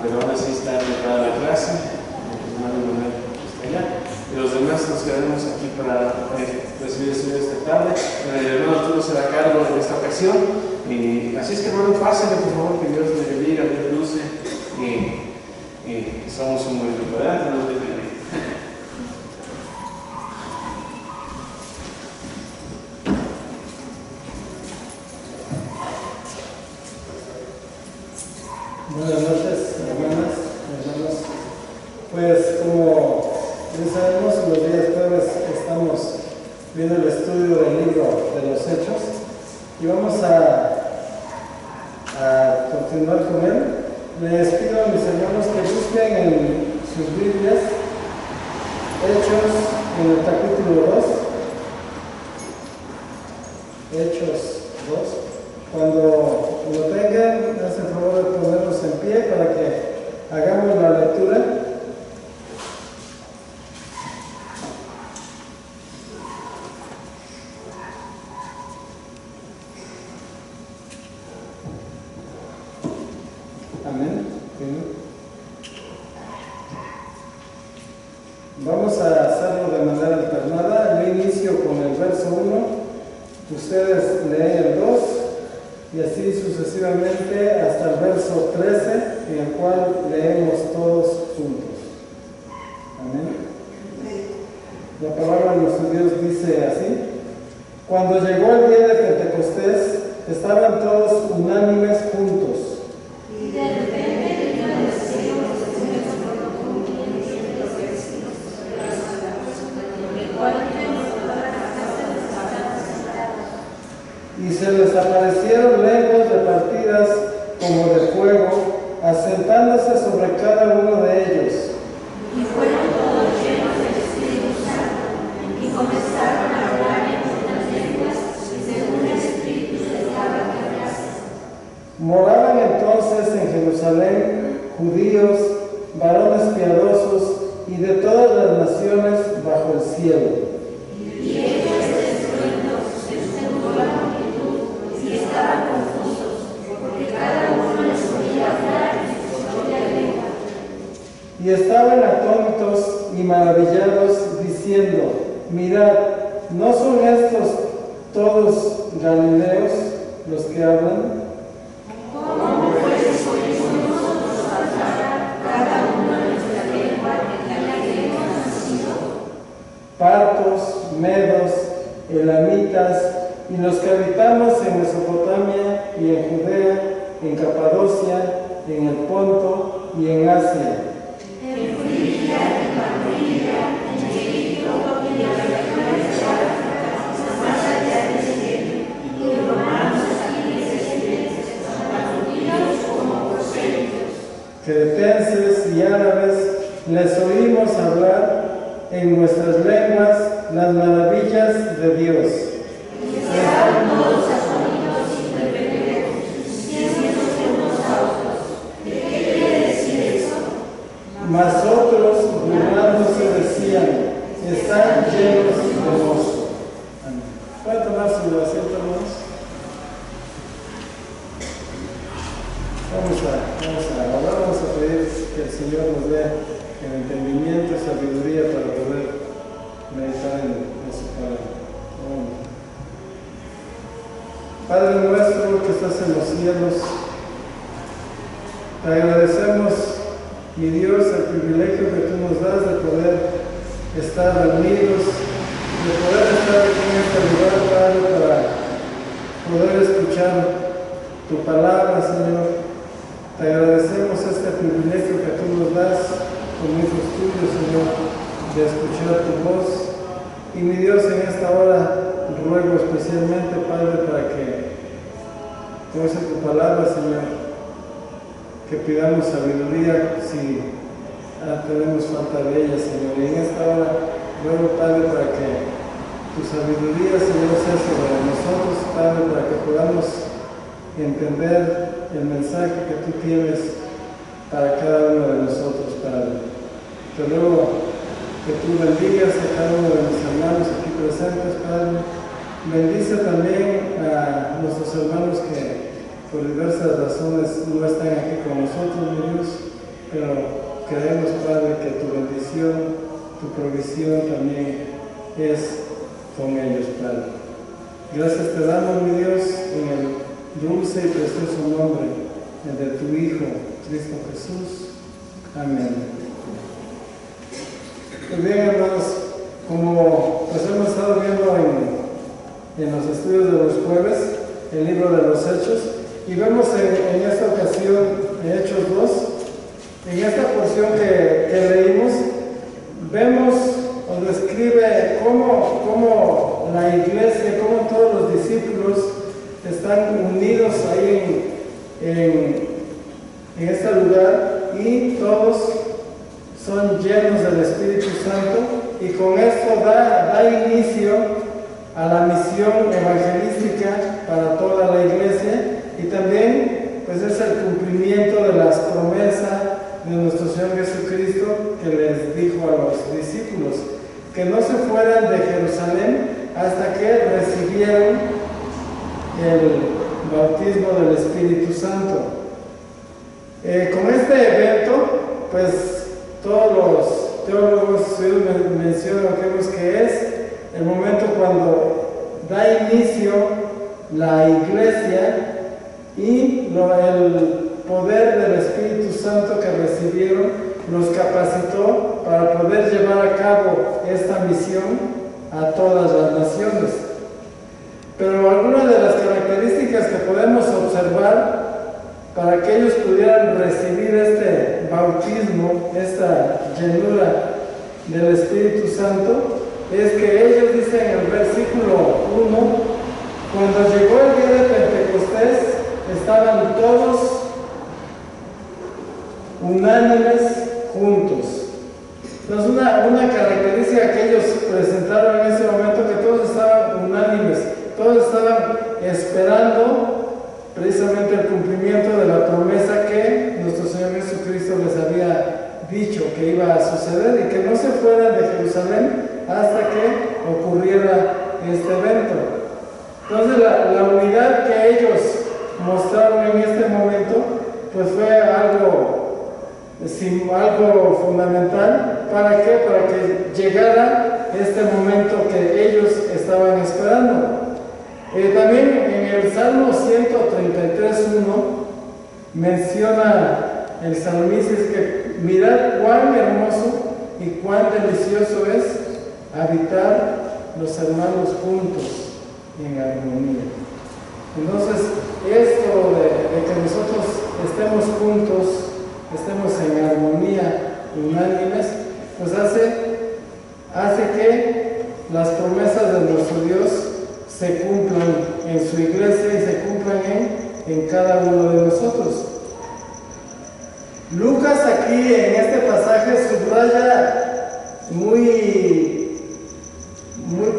pero aún así está preparada la clase, el hermano Manuel está allá, y los demás nos quedaremos aquí para recibir el Señor esta tarde. El hermano Arturo será a cargo en esta ocasión, y así es que hermano, pásenle por favor, que Dios le bendiga, Dios luce, y somos un buen grupo. Adelante, nos bendiga. Buenas noches, hermanas, hermanos. Pues como ya sabemos, los días jueves estamos viendo el estudio del libro de los Hechos y vamos a continuar con él. Les pido a mis hermanos que busquen en sus Biblias Hechos en el capítulo 2. Hechos 2. Cuando lo tengan, hacen favor de ponernos en pie para que hagamos la lectura. Amén. Vamos a hacerlo de manera alternada. Yo inicio con el verso 1, ustedes leen el 2 y así sucesivamente hasta el verso 13, en el cual leemos todos juntos. Amén. La palabra de nuestro Dios dice así: cuando llegó el día de Pentecostés, estaban todos unánimes juntos. Y de repente vino del cielo como un viento crecido sobre las aguas, el cual llenó toda la casa de los que estaban sentados. Y se les aparecieron lenguas repartidas como de fuego, asentándose sobre cada uno de ellos. Y fueron todos llenos del Espíritu Santo, y comenzaron a hablar en otras lenguas, según el Espíritu les daba que hablasen. Moraban entonces en Jerusalén judíos, varones piadosos y de todas las naciones bajo el cielo. Y ellos de estruendo se juntó la multitud y estaban confusos, porque cada uno les oía hablar en su propia lengua. Y estaban atónitos y maravillados, diciendo: mirad, ¿no son estos todos galileos los que hablan? ¿Cómo pues oímos nosotros hablar cada uno en nuestra lengua en la que hemos nacido? Partos, medos, elamitas, y los que habitamos en Mesopotamia y en Judea, en Capadocia, en el Ponto y en Asia, En Frigia, en Pamfilia, en Egipto y en las regiones de África, más allá del cielo, y romanos aquí residentes, tanto judíos como prosélitos. cretenses y árabes, les oímos hablar en nuestras lenguas las maravillas de Dios. Y estaban todos atónitos y perplejos, diciéndose unos a otros: ¿de qué quiere decir eso? Mas otros, burlándose, decían: están llenos de mozo. Amén. ¿Pueden tomar su asiento, hermanos? Vamos a pedir que el Señor nos dé el entendimiento y sabiduría para poder meditar en su palabra. Padre nuestro que estás en los cielos, te agradecemos, mi Dios, el privilegio que tú nos das de poder estar reunidos, de poder estar aquí en este lugar, Padre, para poder escuchar tu palabra, Señor. Te agradecemos este privilegio que tú nos das como hijos tuyos, Señor, de escuchar tu voz. Y mi Dios, en esta hora ruego especialmente, Padre, para que, como dice tu palabra, Señor, que pidamos sabiduría si tenemos falta de ella, Señor. Y en esta hora ruego, Padre, para que tu sabiduría, Señor, sea sobre nosotros, Padre, para que podamos entender el mensaje que tú tienes para cada uno de nosotros, Padre. Te ruego que tú bendigas a cada uno de mis hermanos aquí presentes, Padre. Bendice también a nuestros hermanos que por diversas razones no están aquí con nosotros, mi Dios. pero creemos, Padre, que tu bendición, tu provisión también es con ellos, Padre. Gracias te damos, mi Dios, en el dulce y precioso nombre de tu Hijo, Cristo Jesús. Amén. Pues bien, hermanos, como pues hemos estado viendo en los estudios de los jueves, el libro de los Hechos, y vemos en esta ocasión, en Hechos 2, en esta porción que leímos, vemos o describe cómo la iglesia, cómo todos los discípulos están unidos ahí en este lugar, y todos son llenos del Espíritu Santo, y con esto da inicio a la misión evangelística para toda la iglesia, y también pues es el cumplimiento de las promesas de nuestro Señor Jesucristo, que les dijo a los discípulos que no se fueran de Jerusalén hasta que recibieran el bautismo del Espíritu Santo. Con este evento, pues todos los teólogos mencionan que es el momento cuando da inicio la iglesia, y el poder del Espíritu Santo que recibieron los capacitó para poder llevar a cabo esta misión a todas las naciones. Pero algunas de las características que podemos observar para que ellos pudieran recibir este bautismo, esta llenura del Espíritu Santo, es que ellos dicen en el versículo 1, cuando llegó el día de Pentecostés, estaban todos unánimes juntos. Entonces una característica que ellos presentaron en ese momento, que todos estaban unánimes, todos estaban esperando precisamente el cumplimiento de la promesa que nuestro Señor Jesucristo les había dicho que iba a suceder, y que no se fueran de Jerusalén hasta que ocurriera este evento. Entonces la unidad que ellos mostraron en este momento pues fue algo fundamental. ¿Para qué? Para que llegara este momento que ellos estaban esperando. También en el Salmo 133:1 menciona el salmista que mirad cuán hermoso y cuán delicioso es habitar los hermanos juntos en armonía. Entonces, esto de que nosotros estemos juntos, estemos en armonía, unánimes, pues hace que las promesas de nuestro Dios se cumplan en su iglesia y se cumplan en cada uno de nosotros. Lucas aquí en este pasaje subraya muy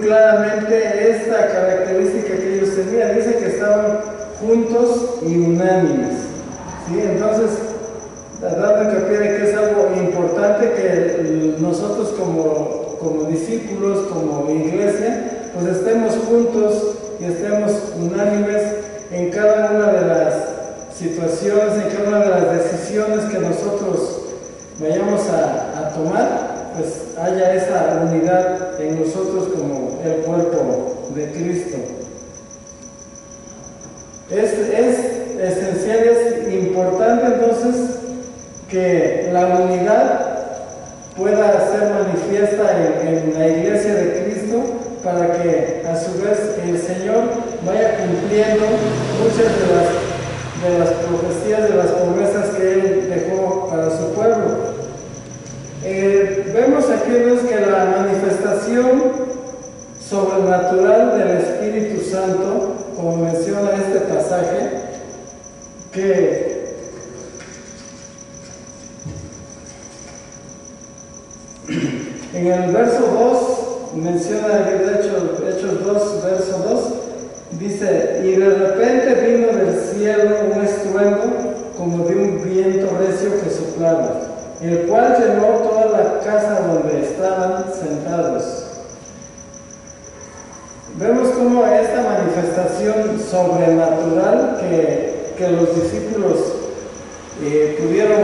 claramente esta característica que ellos tenían. Dice que estaban juntos y unánimes, ¿sí? Entonces, dando hincapié de que es algo importante que nosotros como discípulos, como iglesia, pues estemos juntos y estemos unánimes en cada una de las situaciones, en cada una de las decisiones que nosotros vayamos a tomar, pues haya esa unidad en nosotros como el cuerpo de Cristo. Es esencial, es importante entonces que la unidad pueda ser manifiesta en la iglesia de Cristo, para que a su vez el Señor vaya cumpliendo muchas de las profecías, de las promesas que Él dejó para su pueblo. Vemos aquí que la manifestación sobrenatural del Espíritu Santo, como menciona este pasaje, que en el verso 2 menciona, de hecho, Hechos 2, verso 2, dice: y de repente vino del cielo un estruendo como de un viento recio que soplaba, el cual llenó toda la casa donde estaban sentados. Vemos cómo esta manifestación sobrenatural que los discípulos pudieron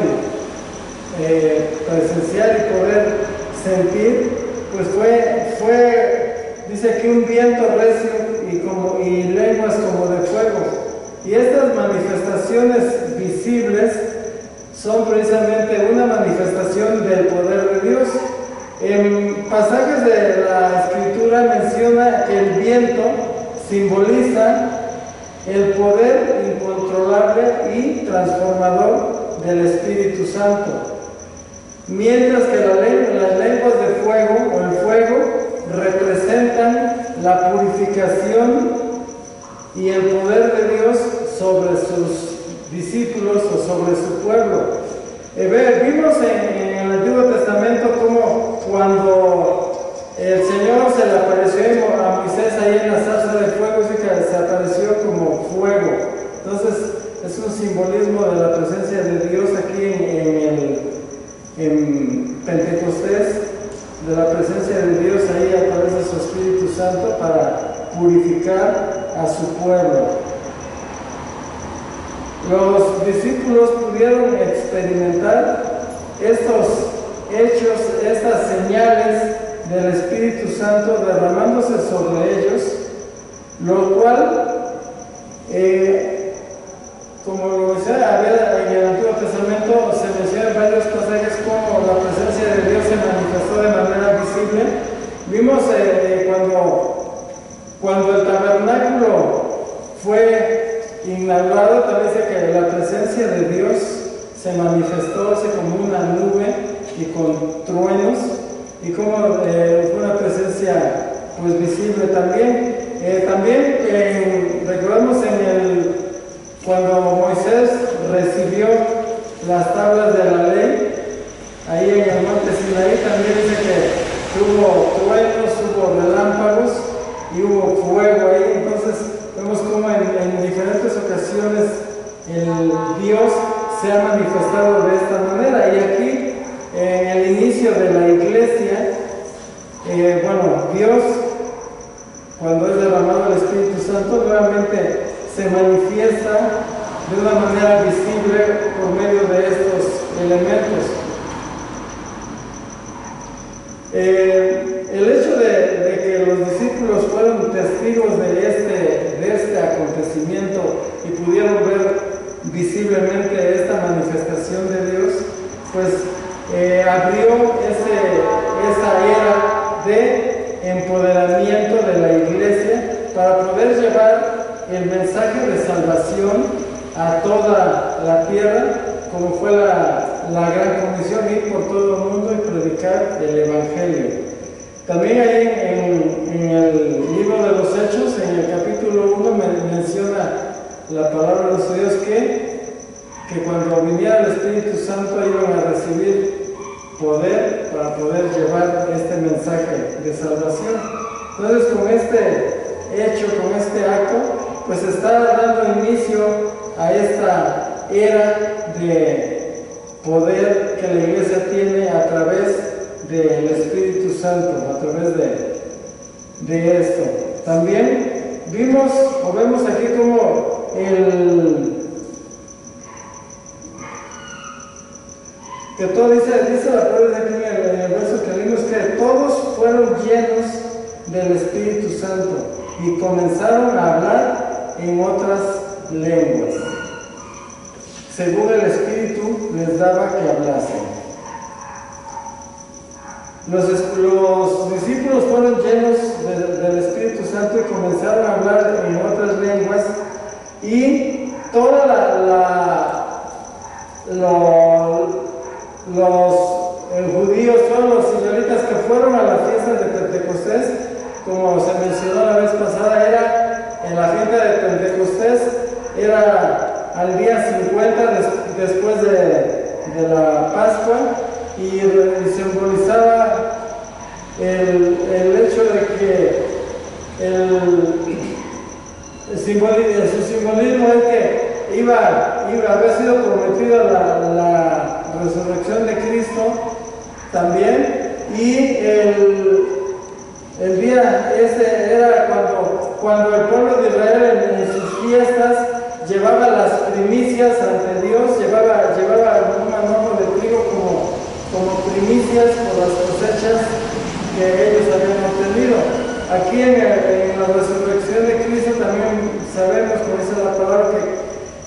presenciar y poder sentir, pues dice que un viento recio y lenguas como de fuego. Y estas manifestaciones visibles son precisamente una manifestación del poder de Dios. En pasajes de la Escritura menciona que el viento simboliza el poder incontrolable y transformador del Espíritu Santo, mientras que las lenguas de fuego o el fuego representan la purificación y el poder de Dios sobre sus discípulos o sobre su pueblo. Vimos en el Antiguo Testamento como cuando el Señor se le apareció a Moisés ahí en la zarza de fuego, dice que se apareció como fuego. Entonces es un simbolismo de la presencia de Dios aquí en Pentecostés, de la presencia de Dios ahí a través de su Espíritu Santo para purificar a su pueblo. Los discípulos pudieron experimentar estos hechos, estas señales del Espíritu Santo derramándose sobre ellos, lo cual, como lo decía, en el Antiguo Testamento se mencionan varios pasajes como la presencia de Dios se manifestó de manera visible. Vimos cuando el tabernáculo fue inaugurado, también dice que la presencia de Dios se manifestó así como una nube y con truenos, y como fue una presencia pues visible también. Recordamos cuando Moisés recibió las tablas de la ley, ahí en el monte Sinaí, también dice que hubo truenos, hubo relámpagos y hubo fuego ahí. Entonces vemos como en diferentes ocasiones el Dios se ha manifestado de esta manera. Y aquí, en el inicio de la iglesia, Dios, cuando es derramado el Espíritu Santo, nuevamente se manifiesta de una manera visible por medio de estos elementos. El hecho de que los discípulos fueron testigos de este acontecimiento y pudieron ver visiblemente esta manifestación de Dios, pues abrió esa era de empoderamiento de la iglesia para poder llevar el mensaje de salvación a toda la tierra, como fue la gran comisión, ir por todo el mundo y predicar el Evangelio. También ahí en el libro de los Hechos, en el capítulo 1, menciona la palabra de los judíos que cuando viniera el Espíritu Santo iban a recibir poder para poder llevar este mensaje de salvación. Entonces, con este hecho, con este acto, pues está dando inicio a esta era de poder que la iglesia tiene a través del Espíritu Santo, a través de esto. También vemos aquí como que todo dice la palabra aquí en el verso que vimos, que todos fueron llenos del Espíritu Santo y comenzaron a hablar en otras lenguas, según el Espíritu les daba que hablasen. Los discípulos fueron llenos del Espíritu Santo y comenzaron a hablar en otras lenguas, y toda los judíos, todos los israelitas que fueron a la fiesta de Pentecostés, como se mencionó la vez pasada, era en la fiesta de Pentecostés, era al día 50 después de la Pascua, y simbolizaba el hecho de que su simbolismo es que había sido prometida la resurrección de Cristo también, y el día ese era cuando el pueblo de Israel en sus fiestas llevaba las primicias ante Dios, llevaba un manojo de trigo como en la resurrección de Cristo también sabemos, como dice la palabra,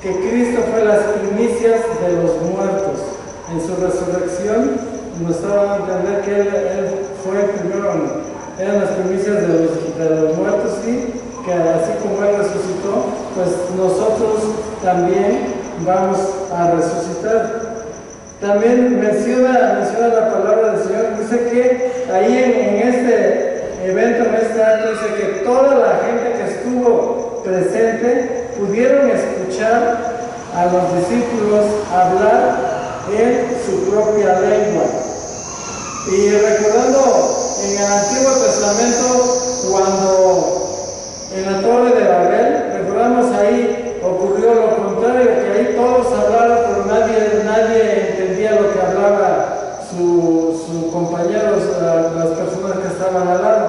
que Cristo fue las primicias de los muertos. En su resurrección nos estaba a entender que él fue primero, eran las primicias de los muertos, sí, que así como Él resucitó, pues nosotros también vamos a resucitar. También menciona la palabra del Señor, dice que ahí en este evento, en este acto, dice que toda la gente que estuvo presente pudieron escuchar a los discípulos hablar en su propia lengua. Y recordando en el Antiguo Testamento, cuando en la Torre de Babel, recordamos ahí ocurrió lo contrario, que ahí todos hablaron, pero nadie entendía lo que hablaba sus compañeros, las personas que estaban al lado.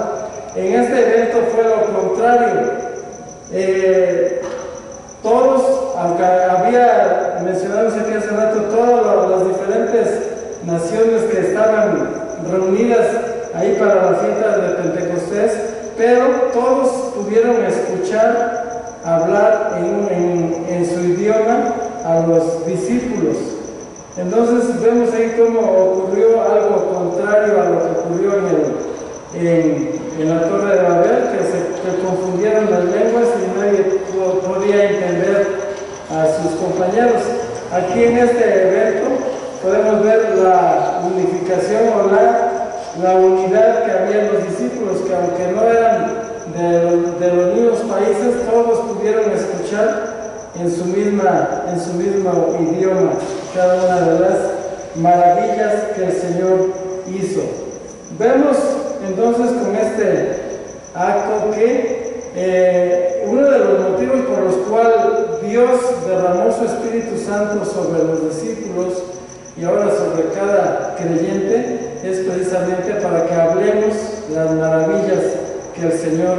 En este evento fue lo contrario. Todos, aunque había, mencionamos aquí hace rato, todas las diferentes naciones que estaban reunidas ahí para la fiesta de Pentecostés, pero todos pudieron escuchar hablar en su idioma a los discípulos. Entonces vemos ahí cómo ocurrió algo contrario a lo que ocurrió en la Torre de Babel, que se confundieron las lenguas y nadie podía entender a sus compañeros. Aquí en este evento podemos ver la unificación o la unidad que había en los discípulos, que aunque no eran de los mismos países, todos pudieron escuchar en su mismo idioma cada una de las maravillas que el Señor hizo. Vemos entonces con este acto que uno de los motivos por los cuales Dios derramó su Espíritu Santo sobre los discípulos y ahora sobre cada creyente es precisamente para que hablemos las maravillas que el Señor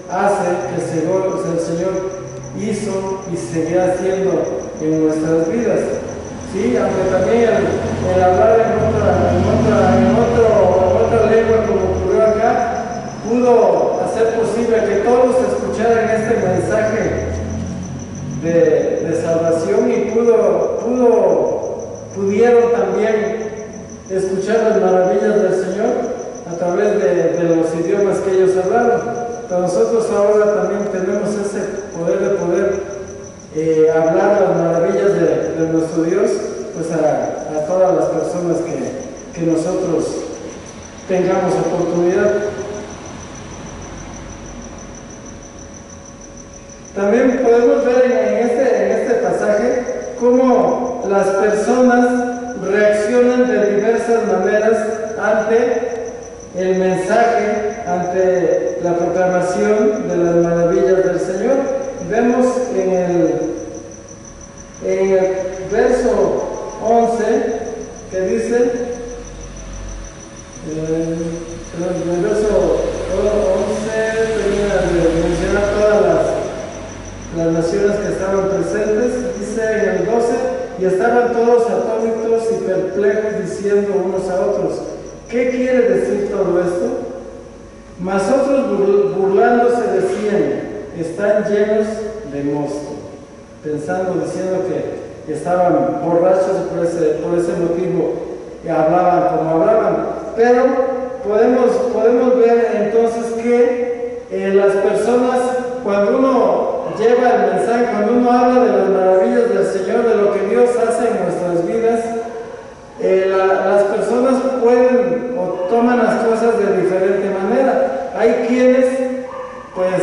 hace, que el Señor hizo y seguirá haciendo en nuestras vidas. Sí, aunque también el hablar en otra lengua, como ocurrió acá, pudo hacer posible que todos escucharan este mensaje de salvación y pudieron también escuchar las maravillas del Señor a través de los idiomas que ellos hablaron. Pero nosotros ahora también tenemos ese poder de hablar las maravillas de nuestro Dios, pues a todas las personas que nosotros tengamos oportunidad. También podemos ver en este pasaje cómo las personas reaccionan de diversas maneras ante el mensaje, ante la proclamación de las maravillas del Señor. Vemos en el verso 11 que dice, en el verso 11 termina de mencionar todas las naciones que estaban presentes, dice en el 12, y estaban todos atónitos y perplejos diciendo unos a otros, ¿qué quiere decir todo esto? Mas otros burlándose decían, están llenos de mosto, diciendo que estaban borrachos y por ese motivo hablaban como hablaban. Pero podemos ver entonces que las personas, cuando uno lleva el mensaje, cuando uno habla de las maravillas del Señor, de lo que Dios hace en nuestras vidas, las personas pueden o toman las cosas de diferente manera. Hay quienes pues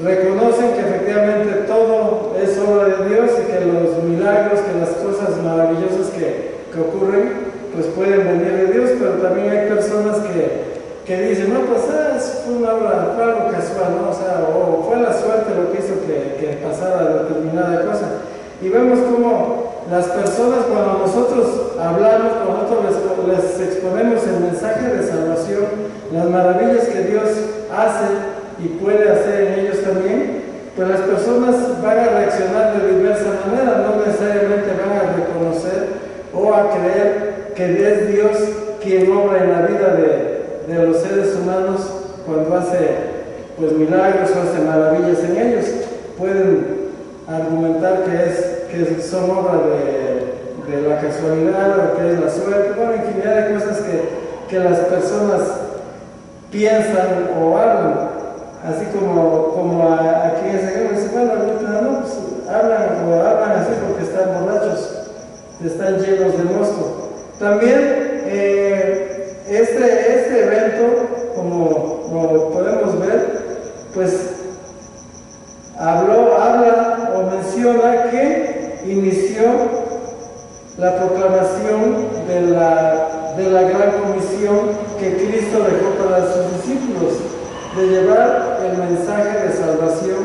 reconocen que efectivamente todo es obra de Dios y que los milagros, que las cosas maravillosas que ocurren pues pueden venir de Dios, pero también hay personas que dicen, no, pues fue algo casual, ¿no? O fue la suerte lo que hizo que pasara determinada cosa. Y vemos cómo las personas, cuando nosotros hablamos, cuando nosotros les exponemos el mensaje de salvación, las maravillas que Dios hace y puede hacer en ellos también, pues las personas van a reaccionar de diversa manera, no necesariamente van a reconocer o a creer que es Dios quien obra en la vida de los seres humanos cuando hace milagros o hace maravillas en ellos. Pueden argumentar que son obra de la casualidad o que es la suerte, bueno, infinidad de cosas que las personas piensan o hablan, así como aquí en ese caso, bueno, no, pues, hablan así porque están borrachos, están llenos de mosto. También este evento, como podemos ver, pues habla o menciona que inició la proclamación de la gran comisión que Cristo dejó para sus discípulos, de llevar el mensaje de salvación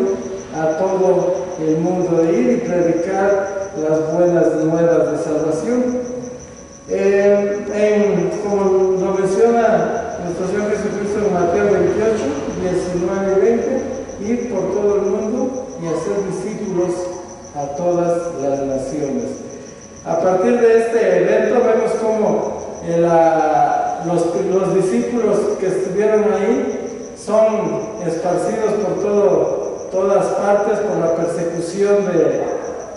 a todo el mundo, de ir y predicar las buenas nuevas de salvación. Como lo menciona nuestro Señor Jesucristo en Mateo 28, 19 y 20, ir por todo el mundo y hacer discípulos a todas las naciones. A partir de este evento vemos cómo los discípulos que estuvieron ahí son esparcidos por todas partes por la persecución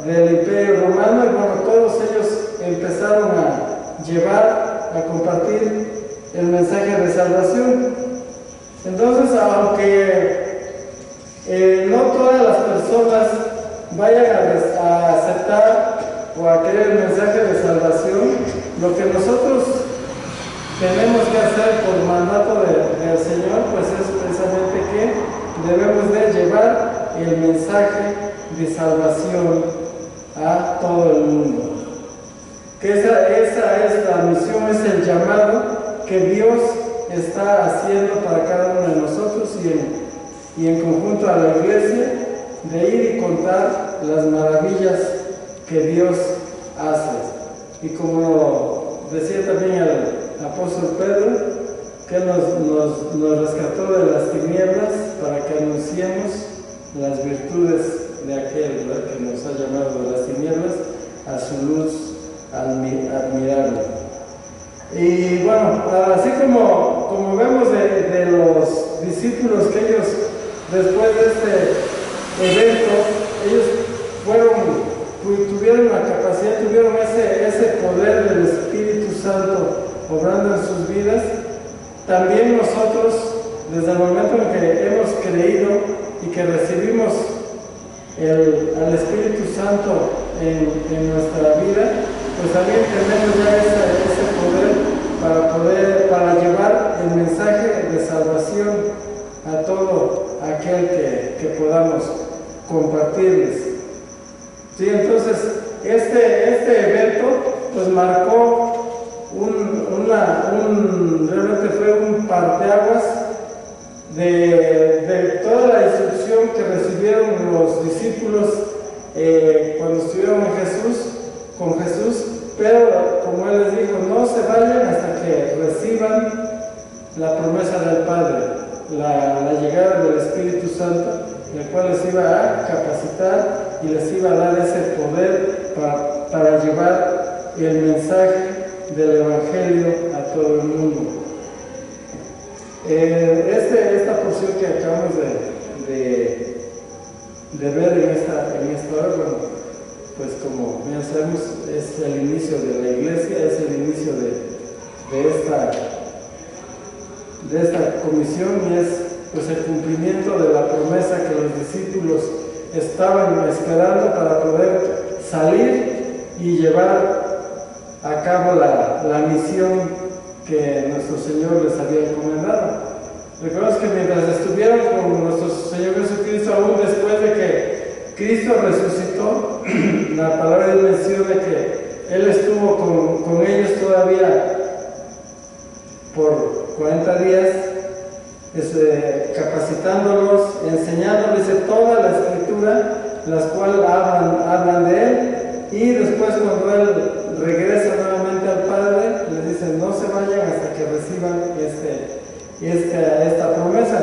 del Imperio Romano, y bueno, todos ellos empezaron a llevar, a compartir el mensaje de salvación. Entonces, aunque no todas las personas vayan a aceptar o a creer el mensaje de salvación, lo que nosotros tenemos que hacer por mandato del Señor, pues es precisamente que debemos de llevar el mensaje de salvación a todo el mundo. Que esa es la misión, es el llamado que Dios está haciendo para cada uno de nosotros y en conjunto a la iglesia, de ir y contar las maravillas que Dios hace. Y como decía también el apóstol Pedro, que nos rescató de las tinieblas para que anunciemos las virtudes de aquel, ¿verdad?, que nos ha llamado de las tinieblas a su luz admirable. Y bueno, así como vemos de los discípulos que ellos, después de este evento, ellos tuvieron la capacidad, tuvieron ese poder del Espíritu Santo obrando en sus vidas. También nosotros, desde el momento en que hemos creído y que recibimos al Espíritu Santo en nuestra vida, pues también tenemos ya ese poder para llevar el mensaje de salvación a todo aquel que podamos compartirles. Sí, entonces este evento pues marcó realmente fue un parteaguas de toda la instrucción que recibieron los discípulos cuando estuvieron con Jesús, pero como Él les dijo, no se vayan hasta que reciban la promesa del Padre, la llegada del Espíritu Santo, el cual les iba a capacitar y les iba a dar ese poder para llevar el mensaje del Evangelio a todo el mundo. Esta porción que acabamos de ver en esta hora, bueno, pues como bien sabemos, es el inicio de la iglesia, es el inicio de esta comisión, y es pues el cumplimiento de la promesa que los discípulos estaban esperando para poder salir y llevar a cabo la misión que nuestro Señor les había encomendado. Recordemos que mientras estuvieron con nuestro Señor Jesucristo, aún después de que Cristo resucitó, la palabra de Dios menciona que Él estuvo con ellos todavía por 40 días, capacitándolos, enseñándoles toda la Escritura, las cuales hablan de Él, y después cuando Él regresa nuevamente al Padre, les dice, no se vayan hasta que reciban esta promesa.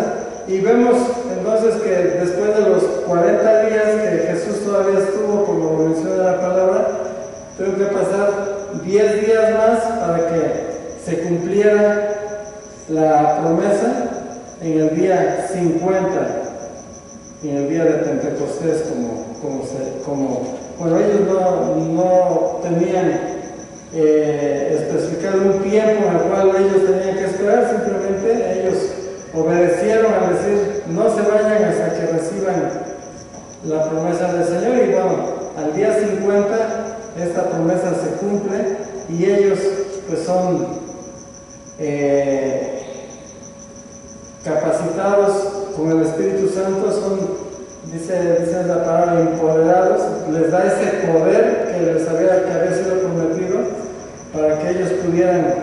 Y vemos entonces que después de los 40 días que Jesús todavía estuvo, como menciona la palabra, tuvo que pasar 10 días más para que se cumpliera la promesa en el día 50. en el día de Pentecostés, bueno, ellos no tenían especificado un tiempo en el cual ellos tenían que esperar, simplemente ellos obedecieron al decir no se vayan hasta que reciban la promesa del Señor, y bueno, al día 50 esta promesa se cumple y ellos pues son capacitados con el Espíritu Santo, dice la palabra, empoderados, les da ese poder que había sido prometido para que ellos pudieran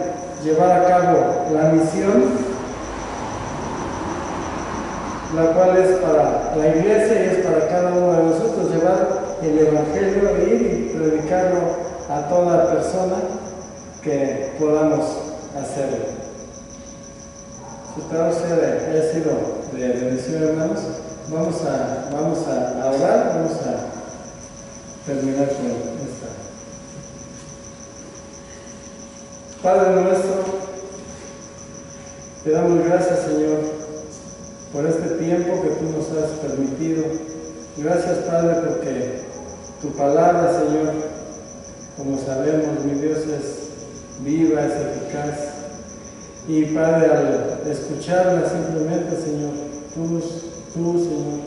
llevar a cabo la misión, la cual es para la iglesia y es para cada uno de nosotros, llevar el Evangelio, ir y predicarlo a toda persona que podamos hacerlo. Si para usted haya sido de bendición, hermanos, vamos a orar, vamos a terminar con esta. Padre nuestro, te damos gracias, Señor, por este tiempo que tú nos has permitido. Gracias, Padre, porque tu palabra, Señor, como sabemos, mi Dios, es viva, es eficaz. Y Padre, al escucharla simplemente, Señor, tú, Señor,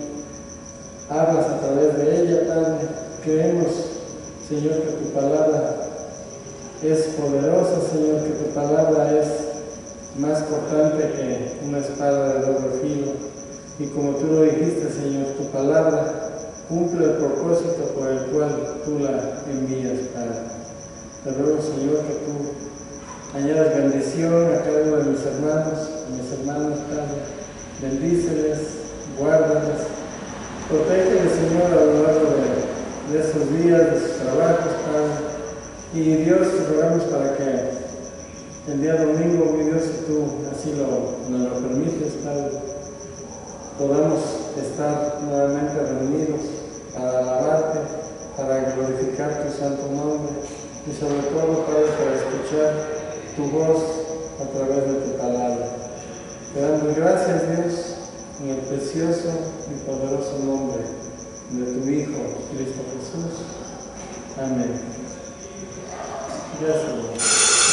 hablas a través de ella, Padre. Creemos, Señor, que tu palabra es poderosa, Señor, que tu palabra es más cortante que una espada de doble filo. Y como tú lo dijiste, Señor, tu palabra cumple el propósito por el cual tú la envías, Padre. Te ruego, Señor, que tú añadas bendición a cada uno de mis hermanos, Padre. Bendíceles, guárdales, protégeles, Señor, a lo largo de esos días, de sus trabajos, Padre. Y Dios, te rogamos para que el día domingo, mi Dios, si tú así nos lo permites, Padre, podamos estar nuevamente reunidos para alabarte, para glorificar tu santo nombre y sobre todo, Padre, para escuchar tu voz a través de tu palabra. Te damos gracias, Dios, en el precioso y poderoso nombre de tu Hijo, Cristo Jesús. Amén. Gracias, Dios.